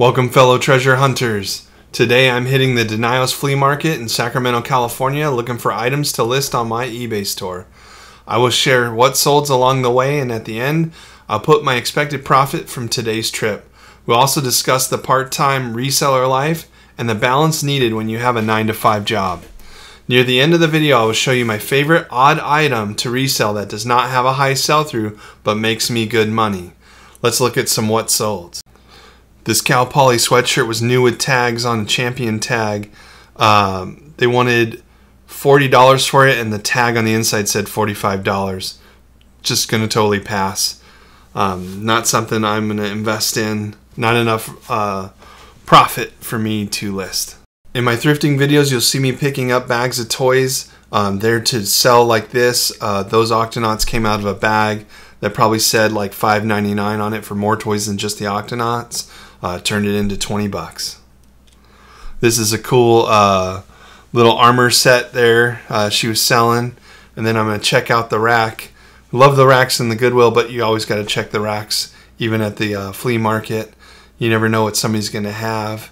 Welcome, fellow treasure hunters. Today I'm hitting the Denials Flea Market in Sacramento, California, looking for items to list on my eBay store. I will share what sold along the way, and at the end, I'll put my expected profit from today's trip. We'll also discuss the part-time reseller life and the balance needed when you have a 9-to-5 job. Near the end of the video, I will show you my favorite odd item to resell that does not have a high sell-through but makes me good money. Let's look at some what sold. This Cal Poly sweatshirt was new with tags on a champion tag. They wanted $40 for it, and the tag on the inside said $45. Just going to totally pass. Not something I'm going to invest in. Not enough profit for me to list. In my thrifting videos, you'll see me picking up bags of toys. They're to sell like this. Those Octonauts came out of a bag that probably said like $5.99 on it for more toys than just the Octonauts. Turned it into 20 bucks. This is a cool little armor set there she was selling. And then I'm going to check out the rack. Love the racks in the Goodwill, but you always got to check the racks even at the flea market. You never know what somebody's going to have.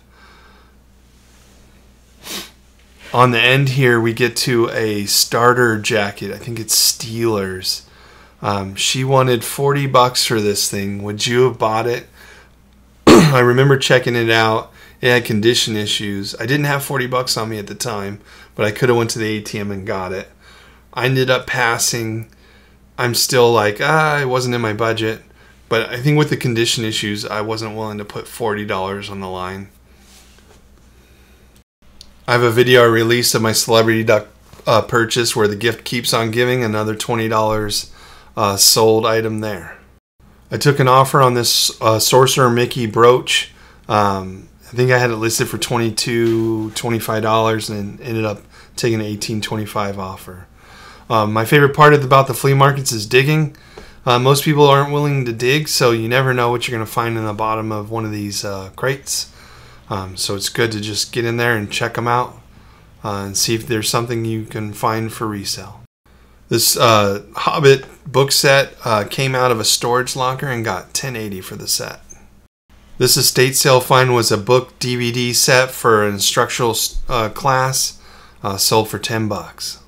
On the end here, we get to a starter jacket. I think it's Steelers. She wanted 40 bucks for this thing. Would you have bought it? I remember checking it out. It had condition issues. I didn't have 40 bucks on me at the time, but I could have went to the ATM and got it. I ended up passing. I'm still like, it wasn't in my budget. But I think with the condition issues, I wasn't willing to put $40 on the line. I have a video I released of my Celebrity Duck purchase where the gift keeps on giving. Another $20 sold item there. I took an offer on this Sorcerer Mickey brooch. I think I had it listed for $25 and ended up taking an $18.25 offer. My favorite part about the flea markets is digging. Most people aren't willing to dig, so you never know what you're going to find in the bottom of one of these crates. So it's good to just get in there and check them out and see if there's something you can find for resale. This Hobbit book set came out of a storage locker and got $10.80 for the set. This estate sale find was a book DVD set for an instructional class, sold for 10 bucks.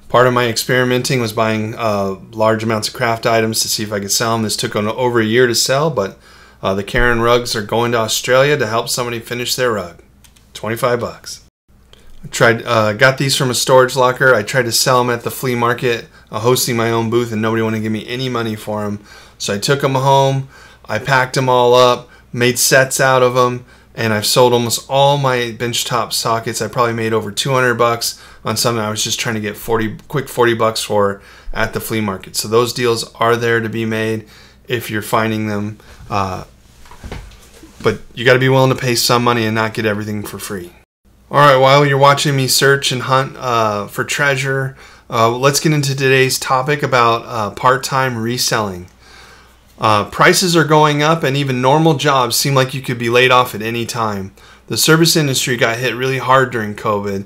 Part of my experimenting was buying large amounts of craft items to see if I could sell them. This took over a year to sell, but the Karen rugs are going to Australia to help somebody finish their rug. 25 bucks. Got these from a storage locker. I tried to sell them at the flea market, hosting my own booth, and nobody wanted to give me any money for them. So I took them home, I packed them all up, made sets out of them, and I've sold almost all my benchtop sockets. I probably made over 200 bucks on something I was just trying to get quick 40 bucks for at the flea market. So those deals are there to be made if you're finding them. But you got to be willing to pay some money and not get everything for free. Alright, while you're watching me search and hunt for treasure, let's get into today's topic about part-time reselling. Prices are going up, and even normal jobs seem like you could be laid off at any time. The service industry got hit really hard during COVID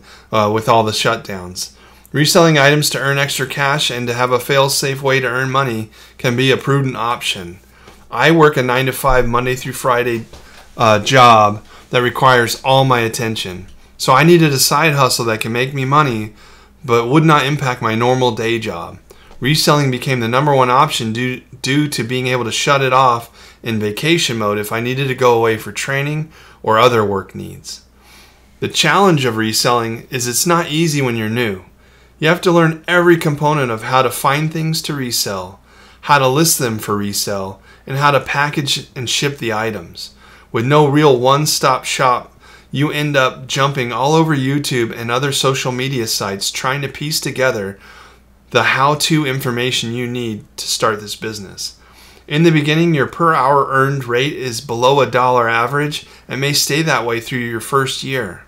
with all the shutdowns. Reselling items to earn extra cash and to have a fail-safe way to earn money can be a prudent option. I work a 9-to-5 Monday through Friday job that requires all my attention. So I needed a side hustle that can make me money but would not impact my normal day job. Reselling became the #1 option due to being able to shut it off in vacation mode if I needed to go away for training or other work needs. The challenge of reselling is it's not easy when you're new. You have to learn every component of how to find things to resell, how to list them for resale, and how to package and ship the items. With no real one-stop shop, you end up jumping all over YouTube and other social media sites trying to piece together the how-to information you need to start this business. In the beginning, your per hour earned rate is below $1 average and may stay that way through your first year.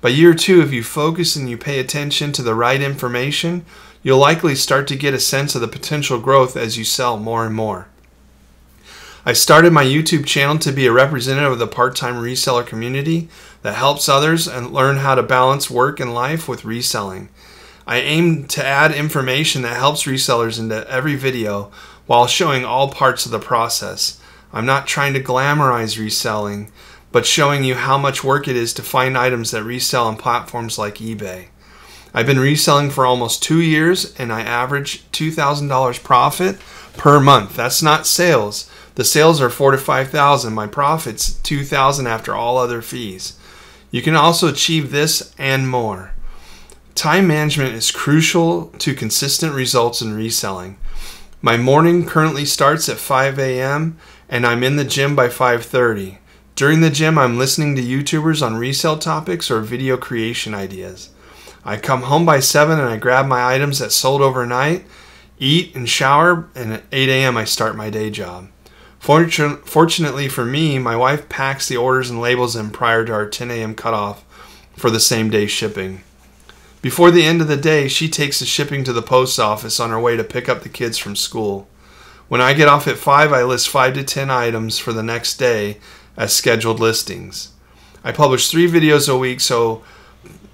By year 2, if you focus and you pay attention to the right information, you'll likely start to get a sense of the potential growth as you sell more and more. I started my YouTube channel to be a representative of the part-time reseller community that helps others and learn how to balance work and life with reselling. I aim to add information that helps resellers into every video while showing all parts of the process. I'm not trying to glamorize reselling. but showing you how much work it is to find items that resell on platforms like eBay. I've been reselling for almost 2 years, and I average $2,000 profit per month. That's not sales. The sales are $4,000 to $5,000. My profit's $2,000 after all other fees. You can also achieve this and more. Time management is crucial to consistent results in reselling. My morning currently starts at 5 a.m. and I'm in the gym by 5:30. During the gym, I'm listening to YouTubers on resale topics or video creation ideas. I come home by 7 and I grab my items that sold overnight, eat and shower, and at 8 a.m. I start my day job. Fortunately for me, my wife packs the orders and labels them prior to our 10 a.m. cutoff for the same day shipping. Before the end of the day, she takes the shipping to the post office on her way to pick up the kids from school. When I get off at 5, I list 5 to 10 items for the next day as scheduled listings. I publish 3 videos a week, so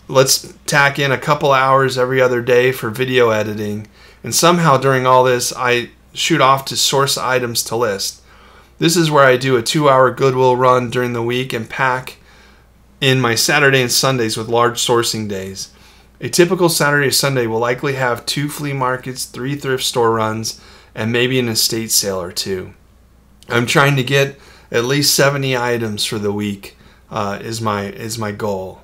let's tack in a couple hours every other day for video editing. And somehow during all this, I shoot off to source items to list. This is where I do a 2-hour Goodwill run during the week and pack in my Saturday and Sundays with large sourcing days. A typical Saturday or Sunday will likely have 2 flea markets, 3 thrift store runs, and maybe an estate sale or 2. I'm trying to get at least 70 items for the week is my goal.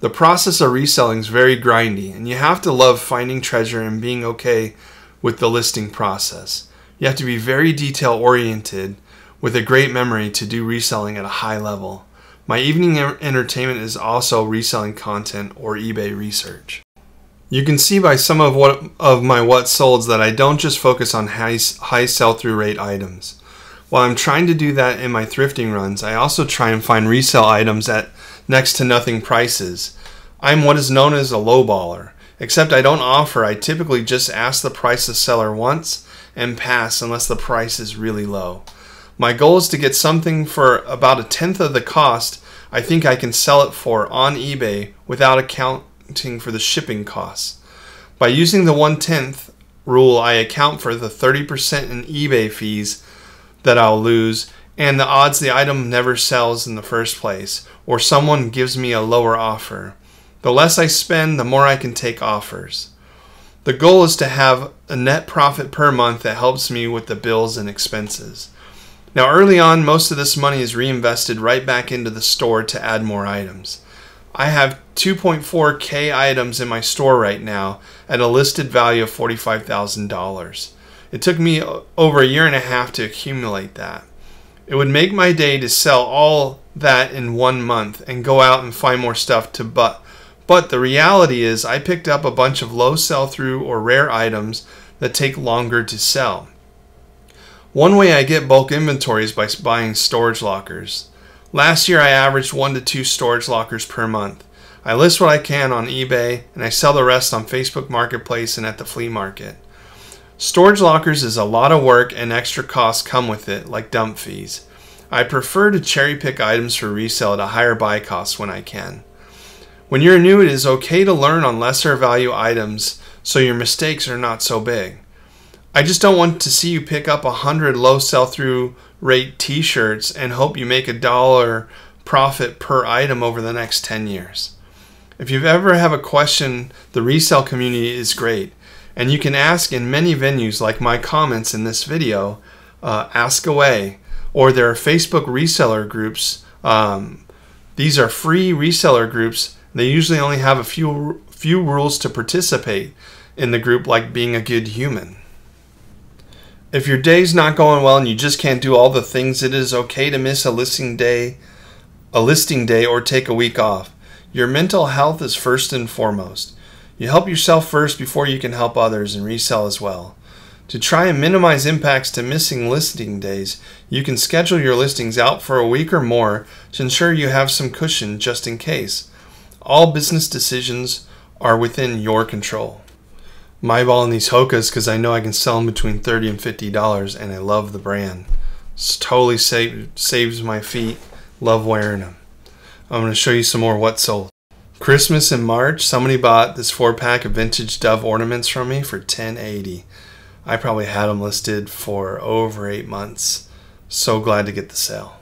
The process of reselling is very grindy, and you have to love finding treasure and being okay with the listing process. You have to be very detail oriented with a great memory to do reselling at a high level. My evening entertainment is also reselling content or eBay research. You can see by some of my what solds that I don't just focus on high sell-through rate items. While I'm trying to do that in my thrifting runs, I also try and find resale items at next to nothing prices. I'm what is known as a lowballer, except I don't offer. I typically just ask the price the seller wants and pass unless the price is really low. My goal is to get something for about 1/10 of the cost I think I can sell it for on eBay without accounting for the shipping costs. By using the 1/10 rule, I account for the 30% in eBay fees that I'll lose and the odds the item never sells in the first place, or someone gives me a lower offer. The less I spend, the more I can take offers. The goal is to have a net profit per month that helps me with the bills and expenses. Now early on, most of this money is reinvested right back into the store to add more items. I have 2.4K items in my store right now at a listed value of $45,000. It took me over a year and a half to accumulate that. It would make my day to sell all that in 1 month and go out and find more stuff to but the reality is I picked up a bunch of low sell-through or rare items that take longer to sell. One way I get bulk inventory is by buying storage lockers. Last year I averaged 1 to 2 storage lockers per month. I list what I can on eBay and I sell the rest on Facebook Marketplace and at the flea market. Storage lockers is a lot of work and extra costs come with it, like dump fees. I prefer to cherry pick items for resale at a higher buy cost when I can. When you're new, it is okay to learn on lesser value items so your mistakes are not so big. I just don't want to see you pick up 100 low sell-through rate t-shirts and hope you make $1 profit per item over the next 10 years. If you ever have a question, the resale community is great, and you can ask in many venues like my comments in this video, ask away, or there are Facebook reseller groups. These are free reseller groups. They usually only have a few rules to participate in the group, like being a good human. If your day's not going well and you just can't do all the things, it is okay to miss a listing day or take a week off. Your mental health is first and foremost. You help yourself first before you can help others and resell as well. To try and minimize impacts to missing listing days, you can schedule your listings out for a week or more to ensure you have some cushion just in case. All business decisions are within your control. I'm eyeballing these Hokas because I know I can sell them between $30 and $50, and I love the brand. It's totally saves my feet. Love wearing them. I'm going to show you some more what sold. Christmas in March, somebody bought this 4-pack of vintage dove ornaments from me for $10.80. I probably had them listed for over 8 months. So glad to get the sale.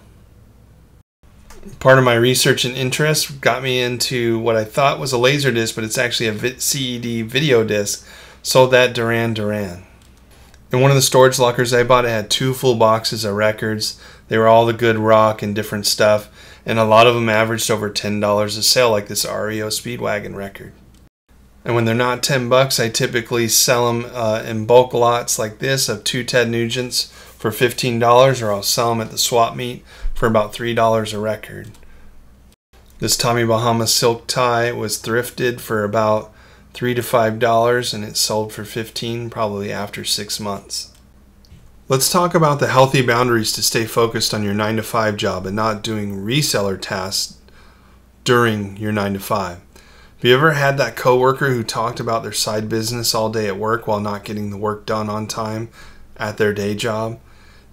Part of my research and interest got me into what I thought was a laser disc, but it's actually a CED video disc. Sold that Duran Duran. In one of the storage lockers I bought, it had 2 full boxes of records. They were all the good rock and different stuff, and a lot of them averaged over $10 a sale, like this REO Speedwagon record. And when they're not $10, I typically sell them in bulk lots like this of 2 Ted Nugents for $15, or I'll sell them at the swap meet for about $3 a record. This Tommy Bahama silk tie was thrifted for about $3 to $5, and it sold for $15 probably after 6 months. Let's talk about the healthy boundaries to stay focused on your 9 to 5 job and not doing reseller tasks during your 9 to 5. Have you ever had that coworker who talked about their side business all day at work while not getting the work done on time at their day job?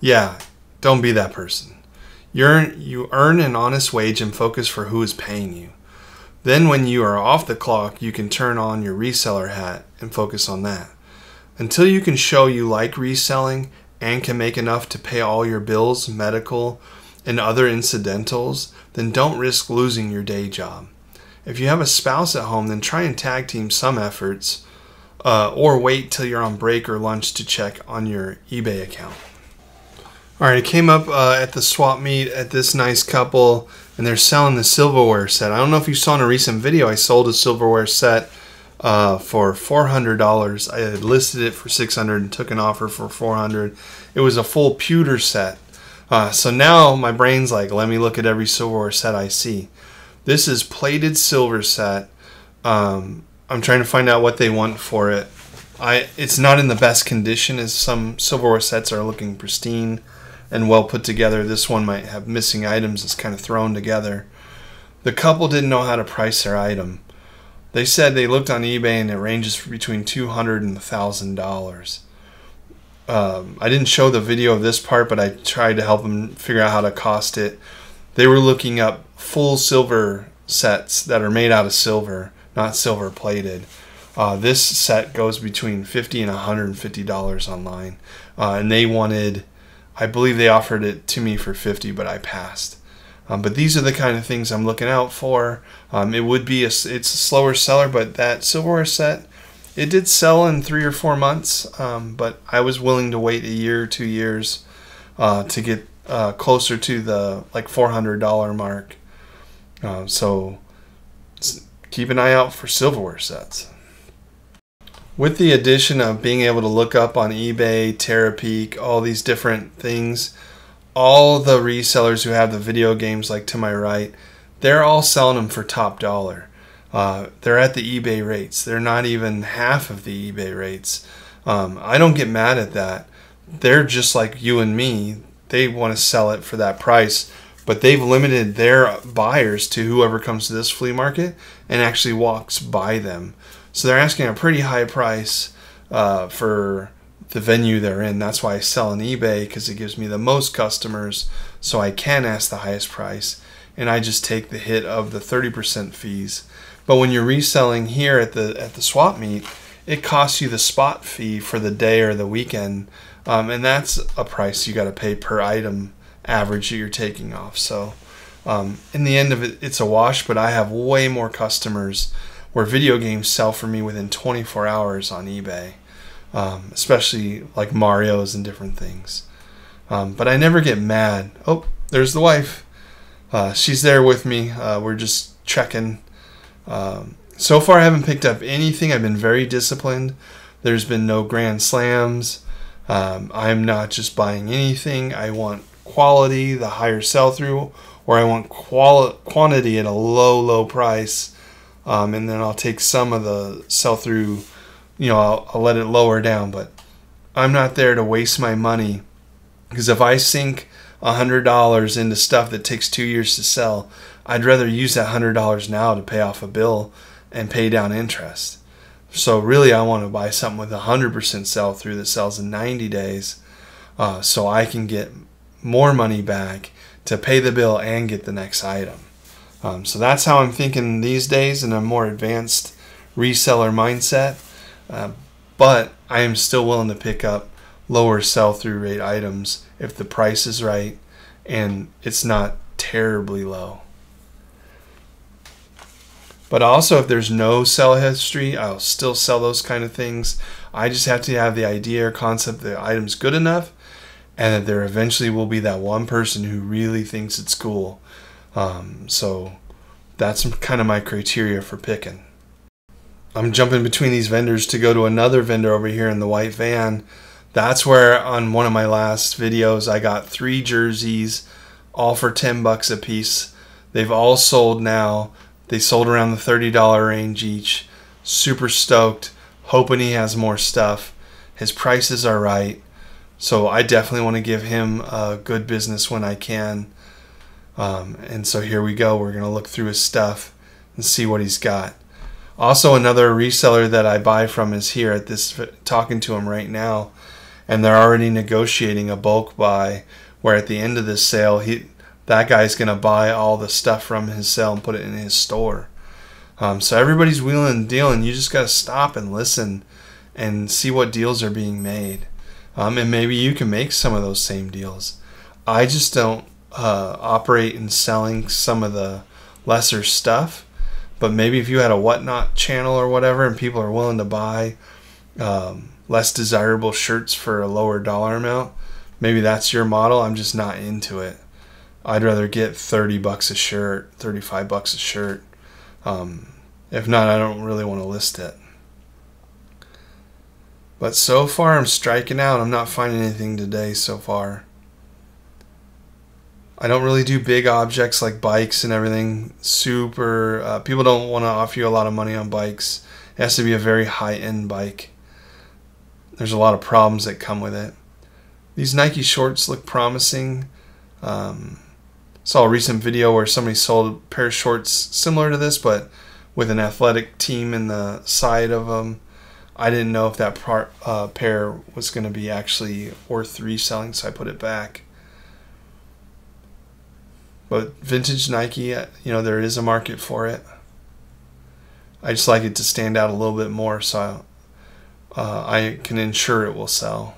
Yeah, don't be that person. You earn an honest wage and focus for who is paying you. Then when you are off the clock, you can turn on your reseller hat and focus on that. Until you can show you like reselling and can make enough to pay all your bills, medical, and other incidentals, then don't risk losing your day job. If you have a spouse at home, then try and tag team some efforts, or wait till you're on break or lunch to check on your eBay account. Alright, I came up at the swap meet at this nice couple, and they're selling the silverware set. I don't know if you saw in a recent video, I sold a silverware set for $400. I had listed it for $600 and took an offer for $400. It was a full pewter set. So now my brain's like, let me look at every silverware set I see. This is plated silver set. I'm trying to find out what they want for it. It's not in the best condition, as some silverware sets are looking pristine and well put together. This one might have missing items. It's kind of thrown together. The couple didn't know how to price their item. They said they looked on eBay and it ranges between $200 and $1,000. I didn't show the video of this part, but I tried to help them figure out how to cost it. They were looking up full silver sets that are made out of silver, not silver plated. This set goes between $50 and $150 online. And they wanted, I believe they offered it to me for $50, but I passed. But these are the kind of things I'm looking out for. It would be it's a slower seller, but that silverware set, it did sell in 3 or 4 months. But I was willing to wait a year or 2 years to get closer to the like $400 mark. So keep an eye out for silverware sets. With the addition of being able to look up on eBay, Terapeak, all these different things, all the resellers who have the video games like to my right, they're all selling them for top dollar. They're at the eBay rates. They're not even half of the eBay rates. I don't get mad at that. They're just like you and me. They want to sell it for that price, but they've limited their buyers to whoever comes to this flea market and actually walks by them. So they're asking a pretty high price for the venue they're in. That's why I sell on eBay, because it gives me the most customers, so I can ask the highest price, and I just take the hit of the 30% fees. But when you're reselling here at the swap meet, it costs you the spot fee for the day or the weekend, and that's a price you got to pay per item average that you're taking off. So in the end of it, it's a wash, but I have way more customers where video games sell for me within 24 hours on eBay, especially like Mario's and different things. But I never get mad. Oh, there's the wife. She's there with me. We're just checking. So far I haven't picked up anything. I've been very disciplined. There's been no grand slams. I'm not just buying anything. I want quality, the higher sell-through, or I want quantity at a low price. And then I'll take some of the sell-through, I'll let it lower down, but I'm not there to waste my money, because if I sink $100 into stuff that takes 2 years to sell, I'd rather use that $100 now to pay off a bill and pay down interest. So really I want to buy something with 100% sell-through that sells in 90 days, so I can get more money back to pay the bill and get the next item. So that's how I'm thinking these days in a more advanced reseller mindset. But I am still willing to pick up lower sell-through rate items if the price is right and it's not terribly low. But also, if there's no sell history, I'll still sell those kind of things. I just have to have the idea or concept that the item's good enough, and that there eventually will be that one person who really thinks it's cool. So that's kind of my criteria for picking. I'm jumping between these vendors to go to another vendor over here in the white van. That's where on one of my last videos I got 3 jerseys, all for $10 a piece. They've all sold now. They sold around the $30 range each. Super stoked, hoping he has more stuff. His prices are right, so I definitely want to give him good business when I can. And so here we go. We're going to look through his stuff and see what he's got. Also, another reseller that I buy from is here at this, talking to him right now, and they're already negotiating a bulk buy where at the end of this sale, that guy's going to buy all the stuff from his sale and put it in his store. So everybody's wheeling and dealing. You just got to stop and listen and see what deals are being made. And maybe you can make some of those same deals. I just don't operate in selling some of the lesser stuff. But maybe if you had a whatnot channel or whatever and people are willing to buy less desirable shirts for a lower dollar amount, maybe that's your model. I'm just not into it. I'd rather get $30 a shirt, $35 a shirt. If not, I don't really want to list it. But so far I'm striking out. I'm not finding anything today so far. I don't really do big objects like bikes and everything. Super. People don't want to offer you a lot of money on bikes. It has to be a very high-end bike. There's a lot of problems that come with it. These Nike shorts look promising. Saw a recent video where somebody sold a pair of shorts similar to this, but with an athletic team in the side of them. I didn't know if that pair was going to be actually worth reselling, so I put it back. But vintage Nike, you know, there is a market for it. I just like it to stand out a little bit more, so I can ensure it will sell.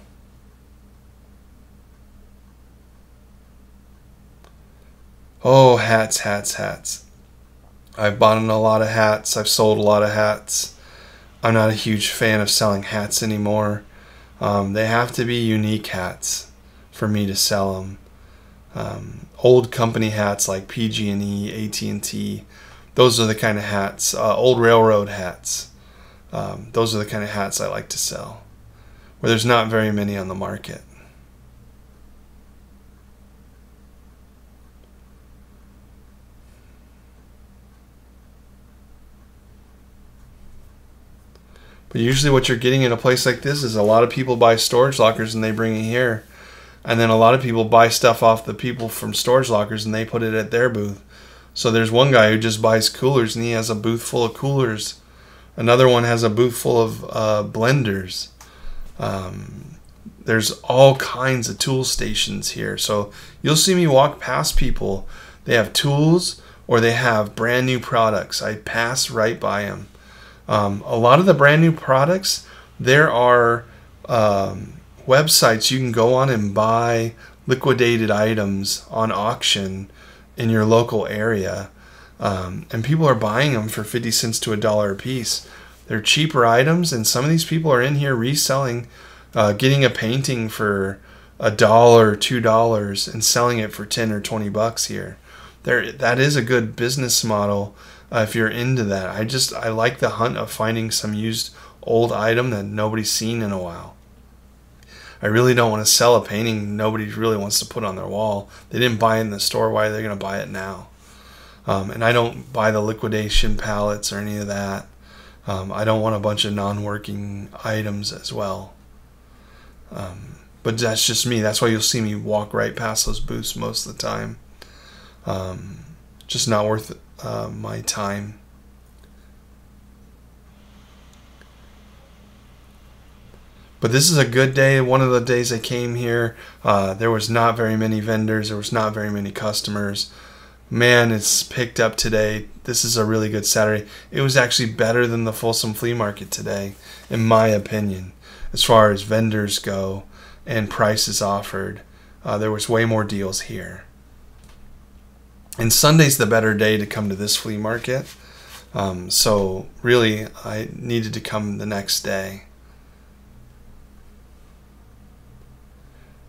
Oh, hats, hats, hats. I've bought in a lot of hats. I've sold a lot of hats. I'm not a huge fan of selling hats anymore. They have to be unique hats for me to sell them. Old company hats like PG&E, AT&T, those are the kind of hats. Old railroad hats. Those are the kind of hats I like to sell, where there's not very many on the market. But usually what you're getting in a place like this is a lot of people buy storage lockers and they bring it here. And then a lot of people buy stuff off the people from storage lockers and they put it at their booth. So there's one guy who just buys coolers and he has a booth full of coolers. Another one has a booth full of blenders. There's all kinds of tool stations here. So you'll see me walk past people. They have tools or they have brand new products. I pass right by them. A lot of the brand new products, there are websites you can go on and buy liquidated items on auction in your local area. And people are buying them for 50 cents to $1 a piece. They're cheaper items, and some of these people are in here reselling, getting a painting for $1 or $2 and selling it for 10 or 20 bucks here. That is a good business model if you're into that. I like the hunt of finding some used old item that nobody's seen in a while. I really don't want to sell a painting nobody really wants to put on their wall. They didn't buy it in the store. Why are they going to buy it now? And I don't buy the liquidation pallets or any of that. I don't want a bunch of non-working items as well. But that's just me. That's why you'll see me walk right past those booths most of the time. Just not worth my time. But this is a good day. One of the days I came here, there was not very many vendors. There was not very many customers. Man, it's picked up today. This is a really good Saturday. It was actually better than the Folsom Flea Market today, in my opinion, as far as vendors go and prices offered. There was way more deals here. And Sunday's the better day to come to this flea market. So really, I needed to come the next day.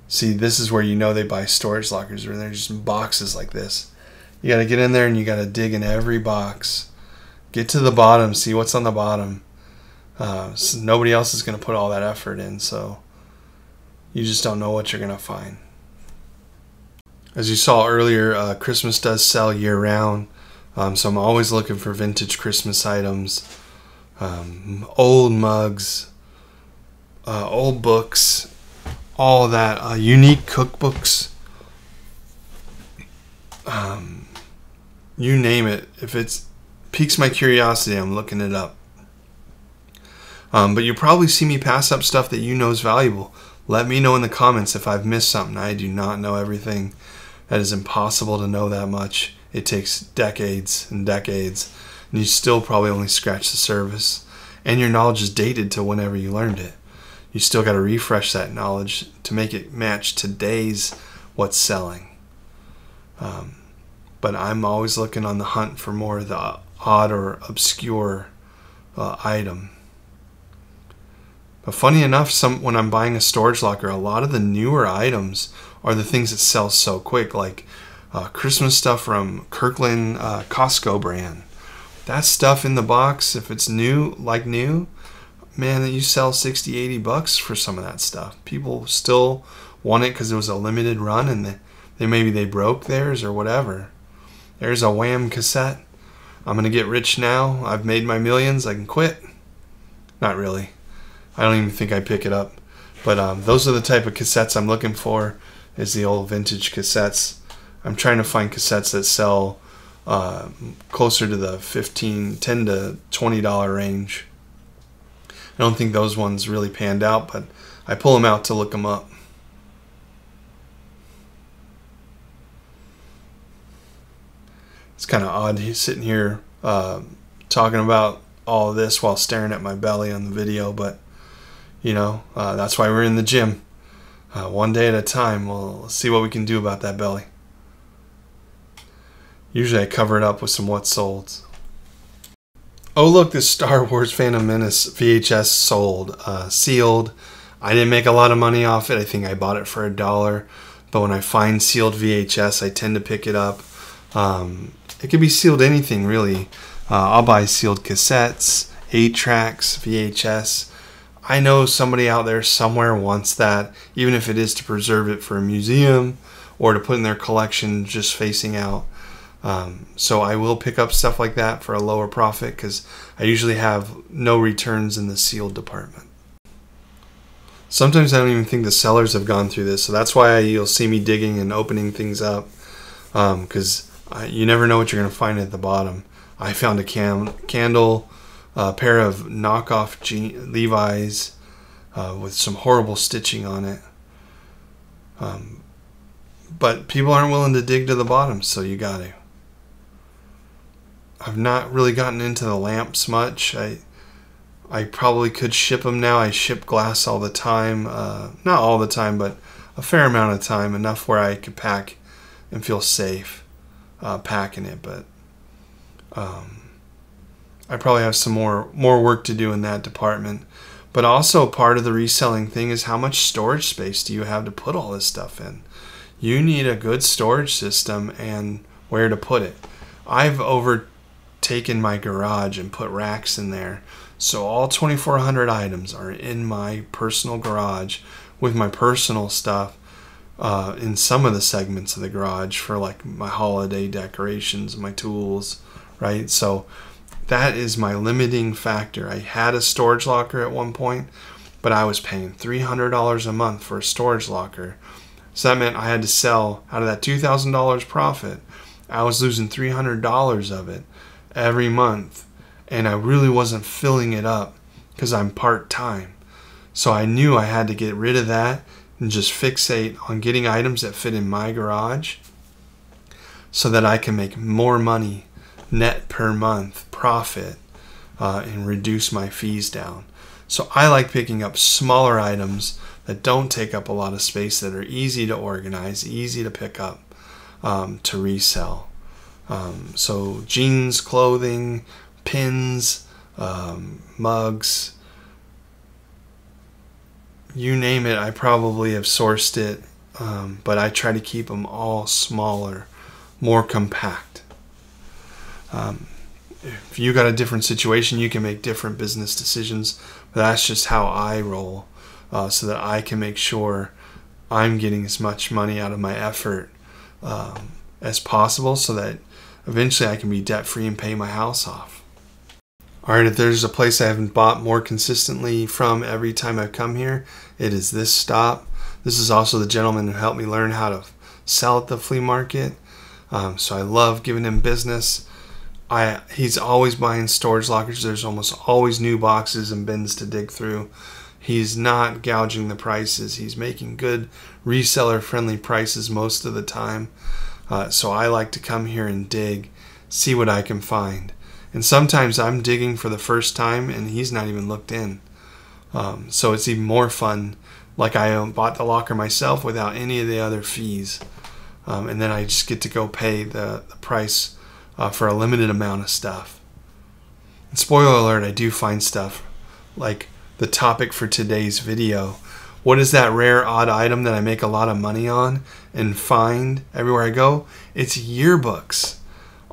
See, this is where you know they buy storage lockers, where they're just boxes like this. You got to get in there and you got to dig in every box. Get to the bottom, see what's on the bottom. So nobody else is going to put all that effort in, so you just don't know what you're going to find. As you saw earlier, Christmas does sell year-round, so I'm always looking for vintage Christmas items, old mugs, old books, all that, unique cookbooks, you name it. If it piques my curiosity, I'm looking it up. But you probably see me pass up stuff that you know is valuable. Let me know in the comments if I've missed something. I do not know everything. That is impossible to know that much. It takes decades and decades, and you still probably only scratch the surface. And your knowledge is dated to whenever you learned it. You still got to refresh that knowledge to make it match today's what's selling. But I'm always looking on the hunt for more of the odd or obscure item. But funny enough, when I'm buying a storage locker, a lot of the newer items are the things that sell so quick, like Christmas stuff from Kirkland Costco brand. That stuff in the box, if it's new, like new, man, you sell 60, 80 bucks for some of that stuff. People still want it because it was a limited run, and maybe they broke theirs or whatever. There's a Wham cassette. I'm going to get rich now. I've made my millions. I can quit. Not really. I don't even think I'd pick it up. But those are the type of cassettes I'm looking for, is the old vintage cassettes. I'm trying to find cassettes that sell closer to the $10 to $20 range. I don't think those ones really panned out, but I pull them out to look them up. It's kind of odd sitting here talking about all of this while staring at my belly on the video, but you know, that's why we're in the gym. One day at a time, we'll see what we can do about that belly. Usually I cover it up with some what's sold. Oh look, this Star Wars Phantom Menace VHS sold, sealed. I didn't make a lot of money off it. I think I bought it for $1. But when I find sealed VHS, I tend to pick it up. It could be sealed anything really. I'll buy sealed cassettes, 8-tracks, VHS. I know somebody out there somewhere wants that, even if it is to preserve it for a museum or to put in their collection just facing out. So I will pick up stuff like that for a lower profit because I usually have no returns in the sealed department. Sometimes I don't even think the sellers have gone through this, so that's why you'll see me digging and opening things up, because you never know what you're going to find at the bottom. I found a candle, a pair of knockoff Levi's with some horrible stitching on it. But people aren't willing to dig to the bottom, so you got to. I've not really gotten into the lamps much. I probably could ship them now. I ship glass all the time. Not all the time, but a fair amount of time. Enough where I could pack and feel safe packing it. But I probably have some more work to do in that department. But also part of the reselling thing is how much storage space do you have to put all this stuff in? You need a good storage system and where to put it. I've overtaken my garage and put racks in there. So all 2,400 items are in my personal garage with my personal stuff in some of the segments of the garage for like my holiday decorations, my tools, right? So that is my limiting factor. I had a storage locker at one point, but I was paying $300 a month for a storage locker. So that meant I had to sell out of that $2,000 profit. I was losing $300 of it every month. And I really wasn't filling it up because I'm part-time. So I knew I had to get rid of that and just fixate on getting items that fit in my garage so that I can make more money net per month profit and reduce my fees down. So I like picking up smaller items that don't take up a lot of space, that are easy to organize, easy to pick up, to resell. So jeans, clothing, pins, mugs, you name it, I probably have sourced it, but I try to keep them all smaller, more compact. If you got a different situation, you can make different business decisions, but that's just how I roll, so that I can make sure I'm getting as much money out of my effort as possible, so that eventually I can be debt free and pay my house off. Alright, if there's a place I haven't bought more consistently from every time I've come here, it is this stop. This is also the gentleman who helped me learn how to sell at the flea market. So I love giving him business. He's always buying storage lockers. There's almost always new boxes and bins to dig through. He's not gouging the prices. He's making good reseller friendly prices most of the time. So I like to come here and dig, see what I can find. And sometimes I'm digging for the first time and he's not even looked in. So it's even more fun. Like I bought the locker myself without any of the other fees. And then I just get to go pay the price for a limited amount of stuff. And spoiler alert, I do find stuff like the topic for today's video. What is that rare odd item that I make a lot of money on and find everywhere I go? It's yearbooks.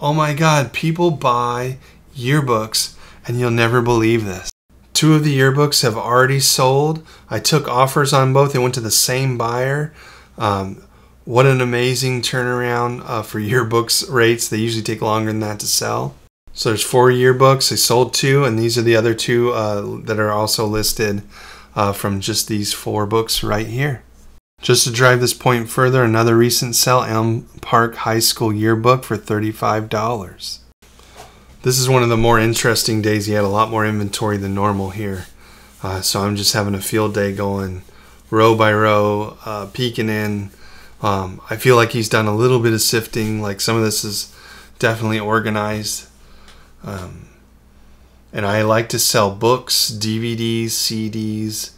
Oh my God, people buy yearbooks and you'll never believe this. 2 of the yearbooks have already sold. I took offers on both. They went to the same buyer. What an amazing turnaround for yearbooks rates. They usually take longer than that to sell. So there's 4 yearbooks. I sold 2, and these are the other 2 that are also listed from just these 4 books right here. Just to drive this point further, another recent sell, Elm Park High School yearbook for $35. This is one of the more interesting days. He had a lot more inventory than normal here. So I'm just having a field day going row by row, peeking in. I feel like he's done a little bit of sifting. Like some of this is definitely organized. And I like to sell books, DVDs, CDs.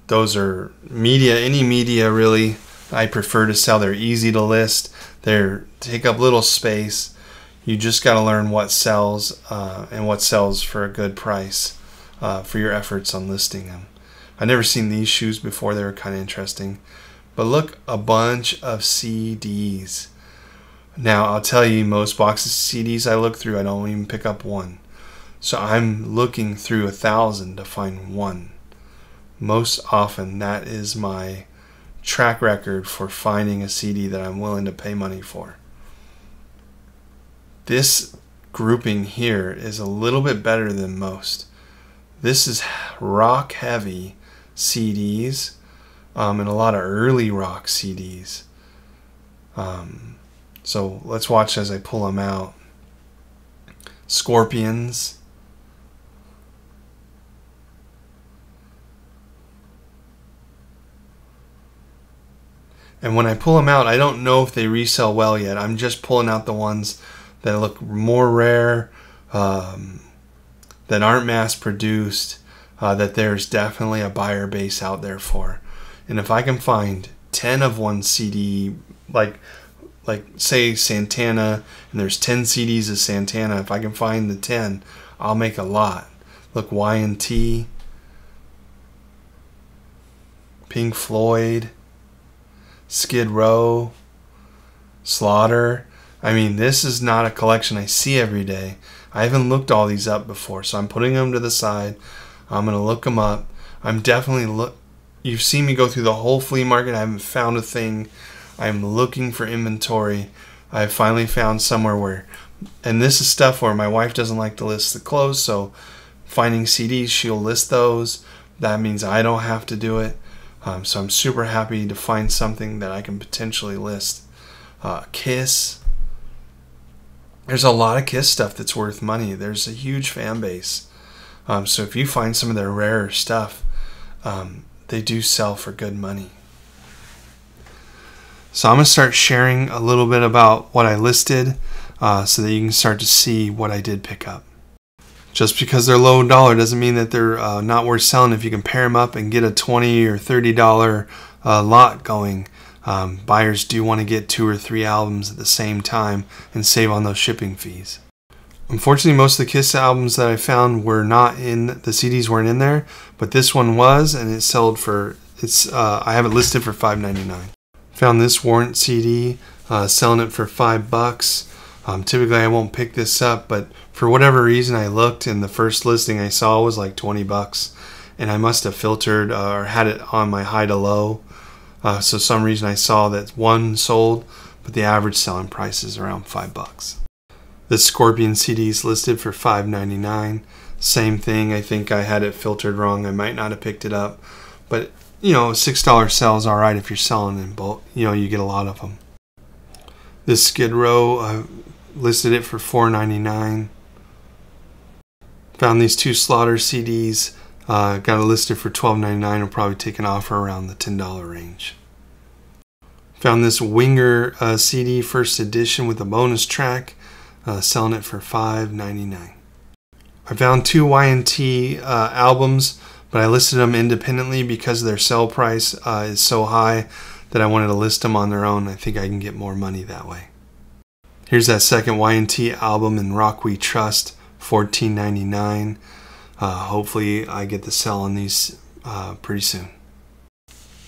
Those are media, any media really. I prefer to sell. They're easy to list. They take up little space. You just got to learn what sells and what sells for a good price for your efforts on listing them. I've never seen these shoes before. They were kind of interesting. But look, a bunch of CDs. Now, I'll tell you, most boxes of CDs I look through, I don't even pick up one. So I'm looking through 1,000 to find one. Most often, that is my track record for finding a CD that I'm willing to pay money for. This grouping here is a little bit better than most. This is rock heavy CDs and a lot of early rock CDs. So let's watch as I pull them out. Scorpions. And when I pull them out, I don't know if they resell well yet. I'm just pulling out the ones that look more rare, that aren't mass produced, that there's definitely a buyer base out there for. And if I can find 10 of one CD, like say Santana, and there's 10 CDs of Santana, if I can find the 10, I'll make a lot. Look, Y&T, Pink Floyd, Skid Row, Slaughter. I mean, this is not a collection I see every day. I haven't looked all these up before, so I'm putting them to the side. I'm going to look them up. I'm definitely You've seen me go through the whole flea market. I haven't found a thing. I'm looking for inventory. I finally found somewhere where, and this is stuff where my wife doesn't like to list the clothes, so finding CDs, she'll list those. That means I don't have to do it. So I'm super happy to find something that I can potentially list. Kiss. There's a lot of Kiss stuff that's worth money. There's a huge fan base. So if you find some of their rarer stuff, they do sell for good money. So I'm going to start sharing a little bit about what I listed so that you can start to see what I did pick up. Just because they're low dollar doesn't mean that they're not worth selling if you can pair them up and get a $20 or $30 lot going. Buyers do want to get 2 or 3 albums at the same time and save on those shipping fees. Unfortunately, most of the Kiss albums that I found were not in, the CDs weren't in there, but this one was, and it sold for, I have it listed for $5.99. Found this Warrant CD, selling it for $5. Typically I won't pick this up, but for whatever reason I looked and the first listing I saw was like $20, and I must have filtered or had it on my high to low. So some reason I saw that one sold, but the average selling price is around $5. This Scorpion CD is listed for $5.99. Same thing, I think I had it filtered wrong. I might not have picked it up, but you know, $6 sale is all right if you're selling in bulk. You know, you get a lot of them. This Skid Row, listed it for $4.99. Found these 2 Slaughter CDs, got it listed for $12.99. Will probably take an offer around the $10 range. Found this Winger CD first edition with a bonus track, selling it for $5.99. I found 2 Y&T albums, but I listed them independently because their sale price is so high that I wanted to list them on their own. I think I can get more money that way. Here's that second Y&T album in Rock We Trust, $14.99. Hopefully I get the sell on these pretty soon.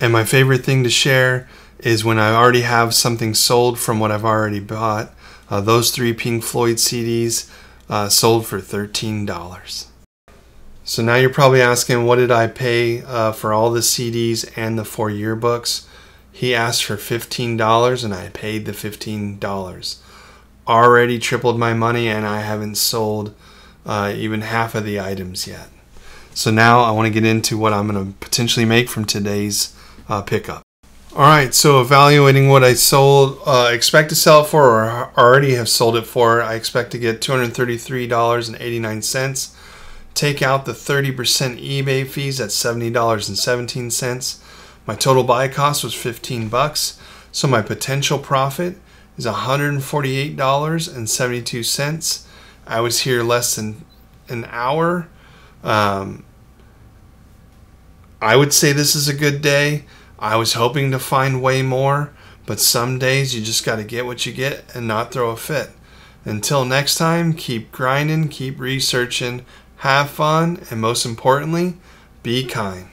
And my favorite thing to share is when I already have something sold from what I've already bought. Those 3 Pink Floyd CDs sold for $13. So now you're probably asking, what did I pay for all the CDs and the 4 yearbooks? He asked for $15 and I paid the $15. Already tripled my money, and I haven't sold even half of the items yet. So now I want to get into what I'm going to potentially make from today's pickup. Alright, so evaluating what I sold, expect to sell it for, or already have sold it for, I expect to get $233.89. Take out the 30% eBay fees at $70.17. My total buy cost was $15, so my potential profit is $148.72. I was here less than an hour. I would say this is a good day. I was hoping to find way more, but some days you just got to get what you get and not throw a fit. Until next time, keep grinding, keep researching, have fun, and most importantly, be kind.